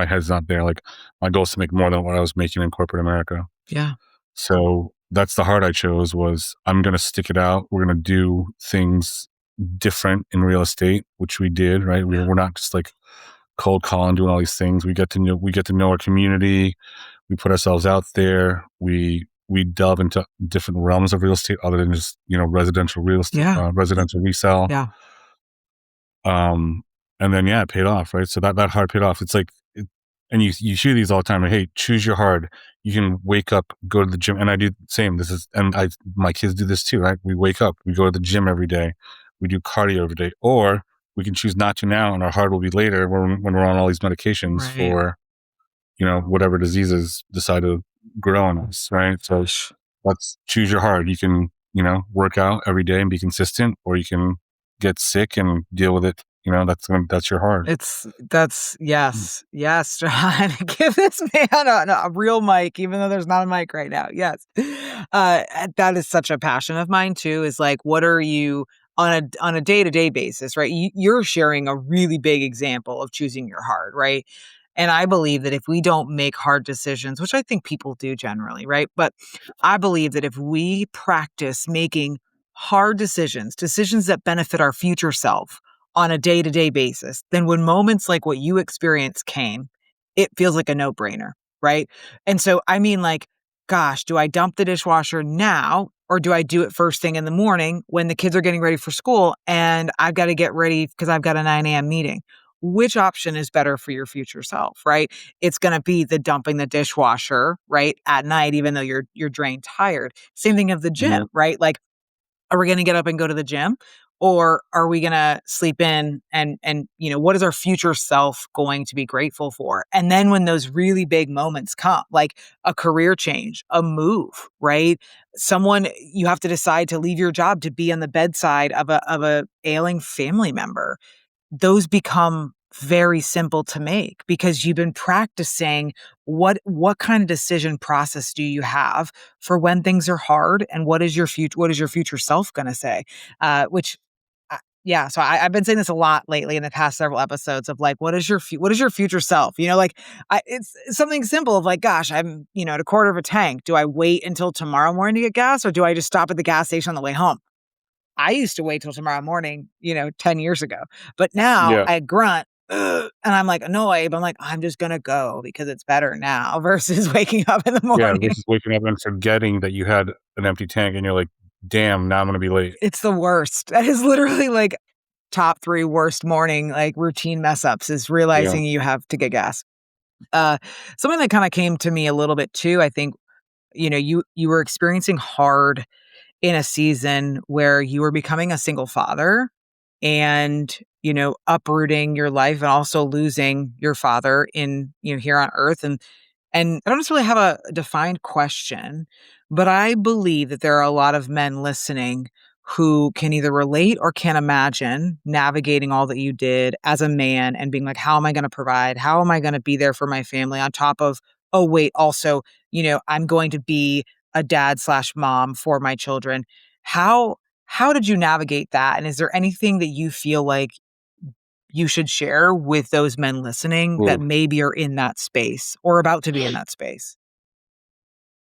head's not there. Like, my goal is to make more than what I was making in corporate America. Yeah. So that's the heart I chose, was I'm going to stick it out. We're going to do things different in real estate, which we did, right? We're not just like cold calling, doing all these things. We get to know our community. We put ourselves out there. We delve into different realms of real estate other than just, residential real estate, residential resale. Yeah. And then, it paid off, right? So that hard paid off. It's like, and you hear these all the time. Like, hey, choose your hard. You can wake up, go to the gym. And I do the same. My kids do this too, right? We wake up, we go to the gym every day. We do cardio every day. Or we can choose not to now, and our hard will be later when we're on all these medications for, whatever diseases decide to grow on us, right? So let's choose your hard. You can, work out every day and be consistent, or you can get sick and deal with it. That's your hard. Yes, John. Give this man a real mic, even though there's not a mic right now. Yes. That is such a passion of mine too, is like, what are you on a day-to-day basis, right? You're sharing a really big example of choosing your hard, right? And I believe that if we don't make hard decisions, which I think people do generally, right? But I believe that if we practice making hard decisions that benefit our future self on a day-to-day basis, then when moments like what you experienced came, it feels like a no-brainer, right? And so, I mean, like, gosh, do I dump the dishwasher now, or do I do it first thing in the morning when the kids are getting ready for school and I've got to get ready because I've got a 9 a.m. meeting? Which option is better for your future self, right? It's going to be the dumping the dishwasher, right, at night, even though you're drained, tired. Same thing of the gym, right? Like, are we going to get up and go to the gym, or are we going to sleep in and what is our future self going to be grateful for? And then when those really big moments come, like a career change, a move, right? You have to decide to leave your job to be on the bedside of a ailing family member. Those become very simple to make because you've been practicing what kind of decision process do you have for when things are hard, and what is your future self going to say? So I've been saying this a lot lately in the past several episodes of like, what is your future self? It's something simple of like, gosh, I'm at a quarter of a tank. Do I wait until tomorrow morning to get gas, or do I just stop at the gas station on the way home? I used to wait till tomorrow morning, 10 years ago. But now I grunt, and I'm like annoyed. But I'm like, I'm just going to go because it's better now versus waking up in the morning. Yeah, versus waking up and forgetting that you had an empty tank and you're like, damn, now I'm going to be late. It's the worst. That is literally like top 3 worst morning, like routine mess ups, is realizing you have to get gas. Something that kind of came to me a little bit too, I think, you were experiencing hard in a season where you were becoming a single father and, uprooting your life and also losing your father in, here on earth. And I don't necessarily have a defined question, but I believe that there are a lot of men listening who can either relate or can imagine navigating all that you did as a man and being like, how am I going to provide? How am I going to be there for my family on top of, oh, wait, also, I'm going to be a dad/mom for my children. How did you navigate that? And is there anything that you feel like you should share with those men listening that maybe are in that space or about to be in that space?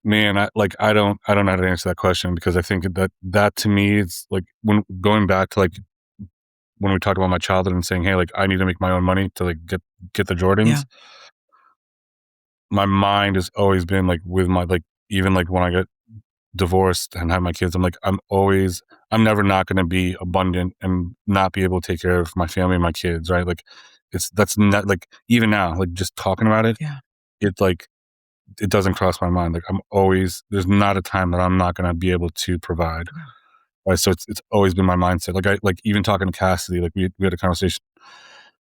Man, I don't know how to answer that question, because I think that to me, it's like when going back to like when we talked about my childhood and saying, hey, like I need to make my own money to like get the Jordans. Yeah. My mind has always been like with my, like, even like when I get divorced and have my kids, I'm like, I'm never not going to be abundant and not be able to take care of my family and my kids. Right. Like that's not like, even now, like just talking about it, it's like, it doesn't cross my mind. Like there's not a time that I'm not going to be able to provide. Right. So it's always been my mindset. Like even talking to Cassidy, like we had a conversation,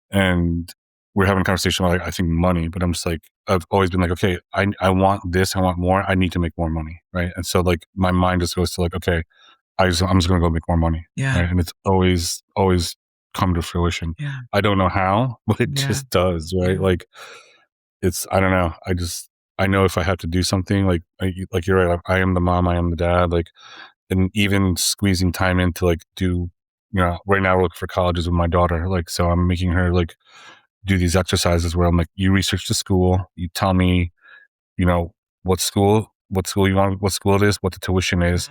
and we're having a conversation about, like, I think money, but I'm just like, I've always been like, okay, I want this, I want more, I need to make more money, right? And so like my mind just goes to like, okay, I'm just gonna go make more money, Yeah. right? And it's always come to fruition. Yeah. I don't know how, but it Yeah. just does, right? Yeah. Like I don't know. I know if I have to do something, like you're right. I am the mom, I am the dad, like, and even squeezing time in to like do, right now we're looking for colleges with my daughter, like, so I'm making her like do these exercises where I'm like, you research the school, you tell me, you know, what school you want, what school it is, what the tuition is,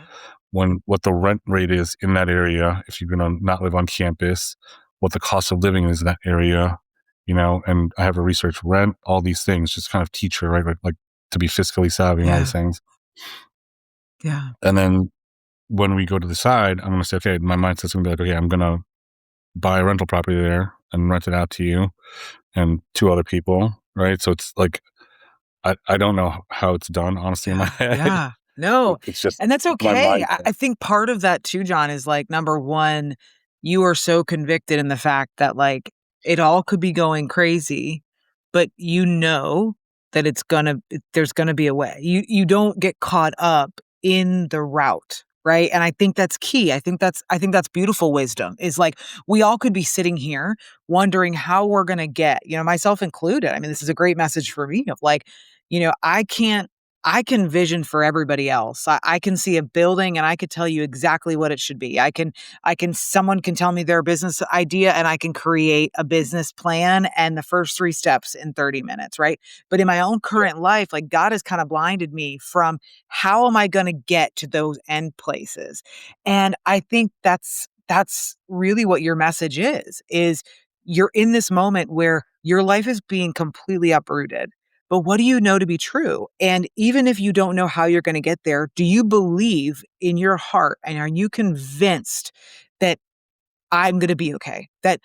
what the rent rate is in that area, if you're going to not live on campus, what the cost of living is in that area, and I have to research rent, all these things, just kind of teach her, right? Like to be fiscally savvy and all these things. Yeah. And then when we go to the side, I'm going to say, okay, my mindset's going to be like, okay, I'm going to buy a rental property there and rent it out to you and two other people, right? So it's like, I don't know how it's done, honestly, in my head. Yeah. No. It's just And that's my okay. mindset. I think part of that too, Jon, is like, number one, you are so convicted in the fact that like it all could be going crazy, but you know that there's gonna be a way. You don't get caught up in the route. Right. And I think that's key. I think that's beautiful wisdom is like we all could be sitting here wondering how we're gonna get, myself included. I mean, this is a great message for me of like, I can vision for everybody else. I can see a building and I could tell you exactly what it should be. Someone can tell me their business idea and I can create a business plan and the first 3 steps in 30 minutes, right? But in my own current life, like God has kind of blinded me from how am I going to get to those end places? And I think that's really what your message is you're in this moment where your life is being completely uprooted. But what do you know to be true? And even if you don't know how you're going to get there, do you believe in your heart and are you convinced that I'm going to be okay? That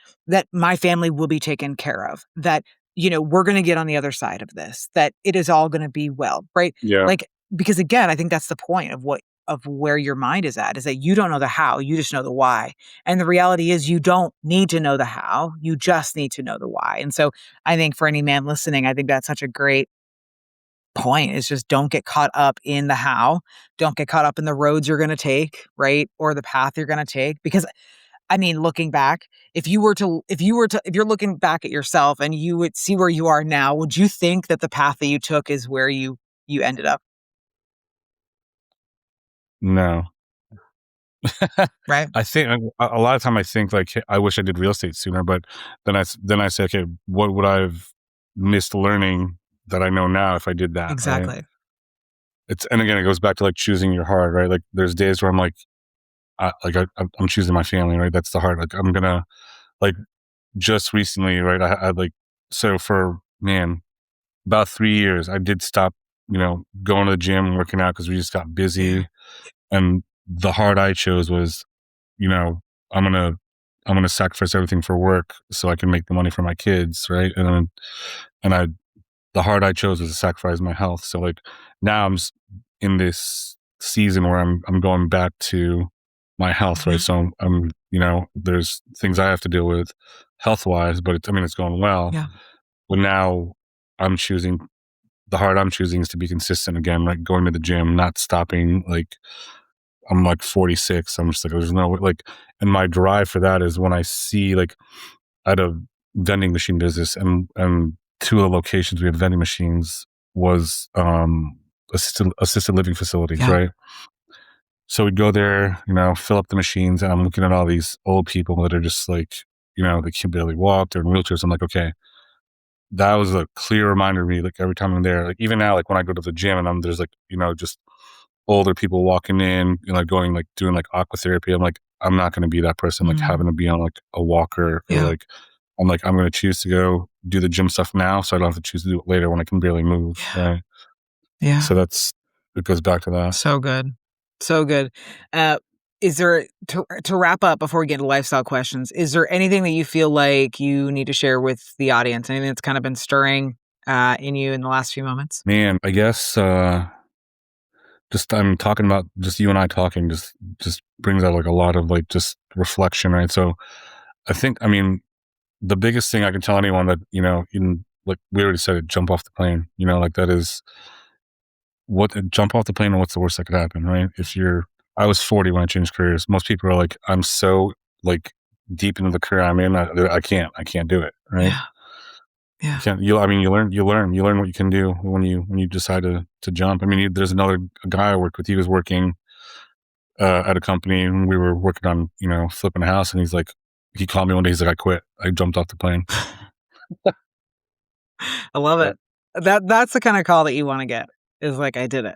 my family will be taken care of? That we're going to get on the other side of this? That it is all going to be well, right? Yeah. Like because again, I think that's the point of where your mind is at, is that you don't know the how, you just know the why. And the reality is you don't need to know the how, you just need to know the why. And so I think for any man listening, I think that's such a great point is just don't get caught up in the how, don't get caught up in the roads you're going to take, right? Or the path you're going to take. Because I mean, looking back, if you're looking back at yourself and you would see where you are now, would you think that the path that you took is where you ended up? No. Right. I think a lot of time I think like, hey, I wish I did real estate sooner, but then I say, okay, what would I have missed learning that I know now if I did that? Exactly. Right? And again, it goes back to like choosing your heart, right? Like there's days where I'm like, I'm choosing my family, right? That's the heart. Like I'm gonna like just recently, right? I like, so for about 3 years, I did stop, going to the gym and working out because we just got busy. And the heart I chose was, you know, I'm gonna sacrifice everything for work so I can make the money for my kids, right? And the heart I chose was to sacrifice my health. So like now in this season where I'm going back to my health, right? So there's things I have to deal with health wise, but it's going well. Yeah. But now the heart I'm choosing is to be consistent again, like going to the gym, not stopping. Like I'm like 46. I'm just like, there's no like, and my drive for that is when I see like I had a vending machine business and 2 of the locations we had vending machines was assisted living facilities, right? So we'd go there, fill up the machines, and I'm looking at all these old people that are just like, they can barely walk, they're in wheelchairs. I'm like, okay, that was a clear reminder to me, like every time I'm there, like even now, like when I go to the gym and there's like, just older people walking in, going, like doing like aqua therapy. I'm like, I'm not going to be that person, like having to be on like a walker or like, I'm going to choose to go do the gym stuff now. So I don't have to choose to do it later when I can barely move. Right. Yeah. So it goes back to that. So good. So good. Is there, to wrap up before we get into lifestyle questions, is there anything that you feel like you need to share with the audience? Anything that's kind of been stirring in you in the last few moments? Man, I guess just I'm talking about just you and I talking just brings out like a lot of like just reflection, right? So I think, the biggest thing I can tell anyone that, like we already said it, jump off the plane, like that is jump off the plane and what's the worst that could happen, right? I was 40 when I changed careers. Most people are like, I'm so like deep into the career I'm in. I can't do it. Right. Yeah. Yeah. You learn what you can do when you decide to jump. I mean, there's another guy I worked with. He was working at a company and we were working on, flipping a house, and he called me one day. He's like, I quit. I jumped off the plane. I love it. That's the kind of call that you want to get, is like, I did it.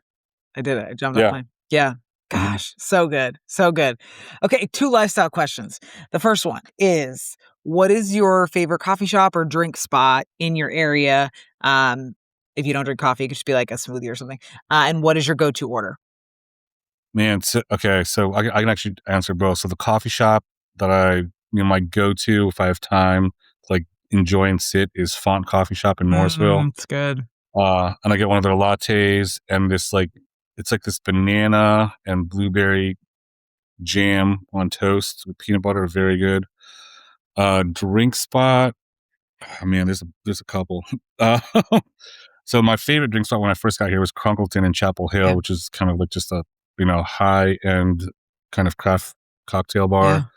I jumped off the plane. Yeah. Gosh, so good. So good. Okay, 2 lifestyle questions. The first one is, what is your favorite coffee shop or drink spot in your area? If you don't drink coffee, it could just be like a smoothie or something. And what is your go-to order? Man, so I can actually answer both. So the coffee shop that my go-to if I have time to like enjoy and sit is Font Coffee Shop in Morrisville. It's good. And I get one of their lattes and it's like this banana and blueberry jam on toast with peanut butter. Very good. Drink spot. Oh, man, there's a couple. So my favorite drink spot when I first got here was Crunkleton in Chapel Hill, which is kind of like just a high end kind of craft cocktail bar.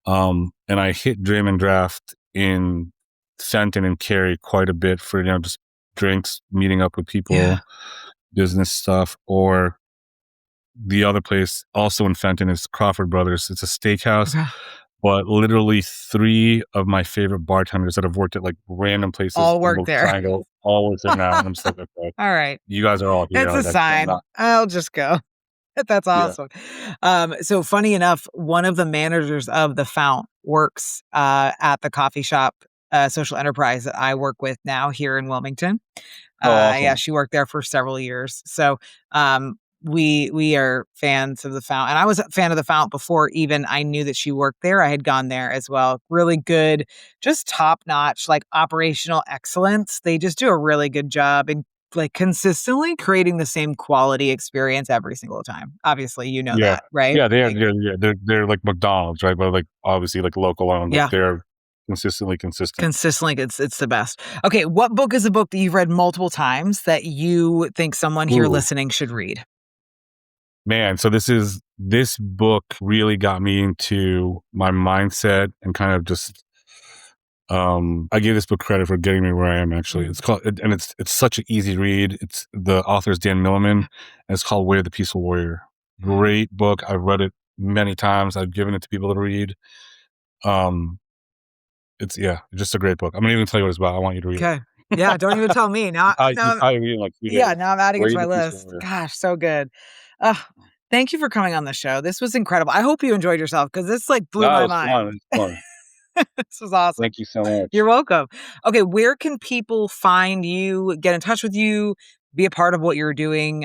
And I hit Dram and Draft in Fenton and Cary quite a bit for just drinks, meeting up with people, business stuff. Or the other place also in Fenton is Crawford Brothers. It's a steakhouse. But literally 3 of my favorite bartenders that have worked at like random places all work there. Triangle, all work there now. And I'm just like, okay, all right, you guys are all here. It's a sign. I'll just go. That's awesome. Yeah. So funny enough, one of the managers of the Fount works at the coffee shop social enterprise that I work with now here in Wilmington. Awesome. Yeah, she worked there for several years. So we are fans of the Fount, and I was a fan of the Fount before even I knew that she worked there. I had gone there as well. Really good, just top notch, like operational excellence. They just do a really good job in like consistently creating the same quality experience every single time. Obviously, you know that, right? Yeah, they're like McDonald's, right? But like obviously like local owned. Like they're consistently consistent. It's the best. Okay, what book is a book that you've read multiple times that you think someone here listening should read? Man, so this book really got me into my mindset and kind of just I give this book credit for getting me where I am actually. It's called, and it's such an easy read. It's the author is Dan Milliman, and it's called Way of the Peaceful Warrior. Great book. I've read it many times. I've given it to people to read. It's just a great book. I'm gonna even tell you what it's about. I want you to read it. Yeah, don't even tell me. Now I read it like 3 days. Yeah, now I'm adding it to my list. Gosh, so good. Thank you for coming on the show. This was incredible. I hope you enjoyed yourself because this like blew my mind. It was fun. This was awesome. Thank you so much. You're welcome. Okay, where can people find you, get in touch with you, be a part of what you're doing?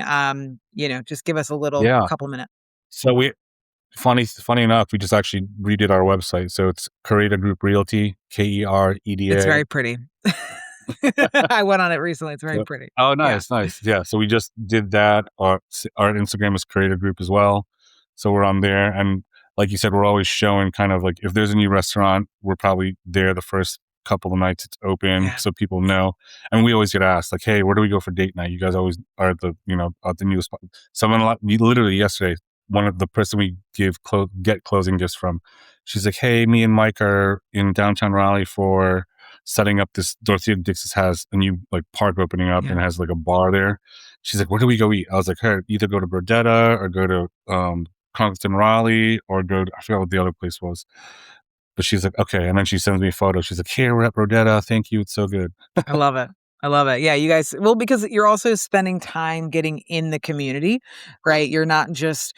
Just give us a little couple minutes. So funny enough, we just actually redid our website. So it's Kereda Group Realty, KEREDA. It's very pretty. I went on it recently. It's very pretty. Oh, nice. Yeah. So we just did that. Our Instagram is Kereda Group as well. So we're on there. And like you said, we're always showing kind of like if there's a new restaurant, we're probably there the first couple of nights it's open, so people know. And we always get asked like, hey, where do we go for date night? You guys always are at the newest spot. Someone literally yesterday, one of the person we get closing gifts from, she's like, hey, me and Mike are in downtown Raleigh for setting up this. Dorothea Dix's has a new like park opening up and has like a bar there. She's like, where do we go eat? I was like, hey, either go to Brodetta or go to Congleton Raleigh or go to, I forgot what the other place was. But she's like, okay. And then she sends me a photo. She's like, here, we're at Brodetta. Thank you. It's so good. I love it. Yeah, you guys, because you're also spending time getting in the community, right? You're not just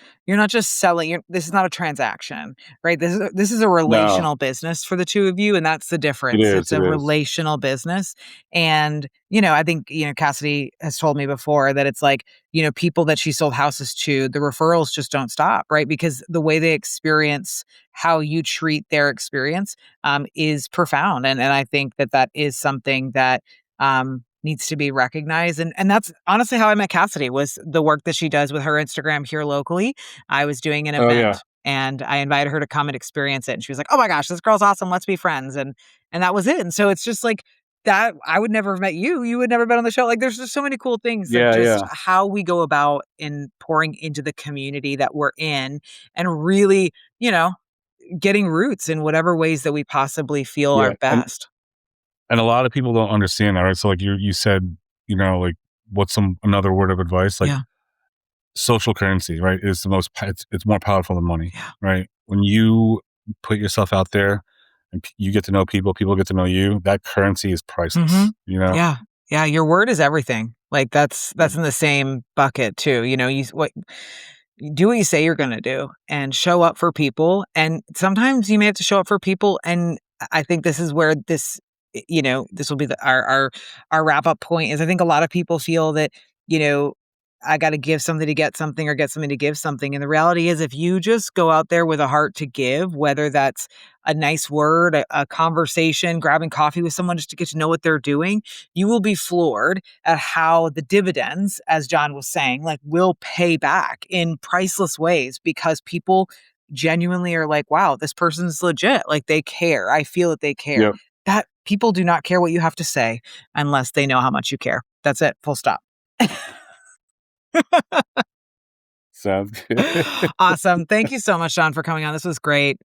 selling. This is not a transaction, right? This is a relational business for the two of you, and that's the difference. It's a relational business, and I think Cassidy has told me before that it's like people that she sold houses to, the referrals just don't stop, right? Because the way they experience how you treat their experience is profound, and I think that is something that needs to be recognized. And that's honestly how I met Cassidy, was the work that she does with her Instagram here locally. I was doing an event And I invited her to come and experience it. And she was like, oh my gosh, this girl's awesome. Let's be friends. And that was it. And so it's just like that. I would never have met you. You would never been on the show. Like there's just so many cool things that just how we go about in pouring into the community that we're in and really, getting roots in whatever ways that we possibly feel are best. And a lot of people don't understand that, right? So like you said, like what's another word of advice? Like social currency, right? Is the most, it's more powerful than money, right? When you put yourself out there and you get to know people get to know you, that currency is priceless, Yeah. Yeah. Your word is everything. Like that's in the same bucket too. Do what you say you're going to do and show up for people. And sometimes you may have to show up for people. And I think this is where this will be our wrap up point is I think a lot of people feel that, I got to give something to get something or get something to give something. And the reality is if you just go out there with a heart to give, whether that's a nice word, a conversation, grabbing coffee with someone just to get to know what they're doing, you will be floored at how the dividends, as Jon was saying, like will pay back in priceless ways because people genuinely are like, wow, this person's legit. Like they care. I feel that they care. Yep. That people do not care what you have to say unless they know how much you care. That's it. Full stop. Sounds good. Awesome. Thank you so much, Jon, for coming on. This was great.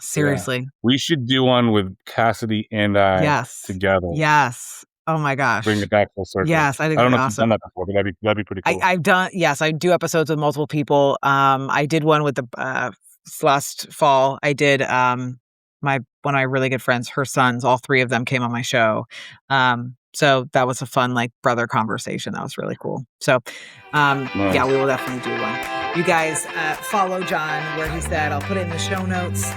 Seriously. Yeah. We should do one with Cassidy and I together. Yes. Oh my gosh. Bring it back full circle. Yes, I think I don't know awesome. if you've done that before, but that'd be pretty cool. I do episodes with multiple people. I did one with the last fall. I did one of my really good friends, her sons, all three of them came on my show. So that was a fun brother conversation. That was really cool. So Nice. Yeah, we will definitely do one. You guys follow Jon where he's at. I'll put it in the show notes.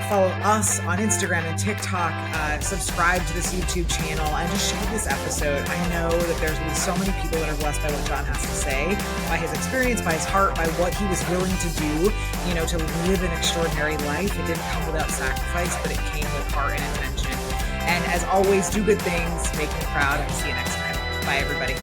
Follow us on Instagram and TikTok. Subscribe to this YouTube channel and just share this episode. I know that there's going to be so many people that are blessed by what Jon has to say, by his experience, by his heart, by what he was willing to do, to live an extraordinary life. It didn't come without sacrifice, but it came with heart and intention. And as always, do good things, make me proud, and see you next time. Bye, everybody.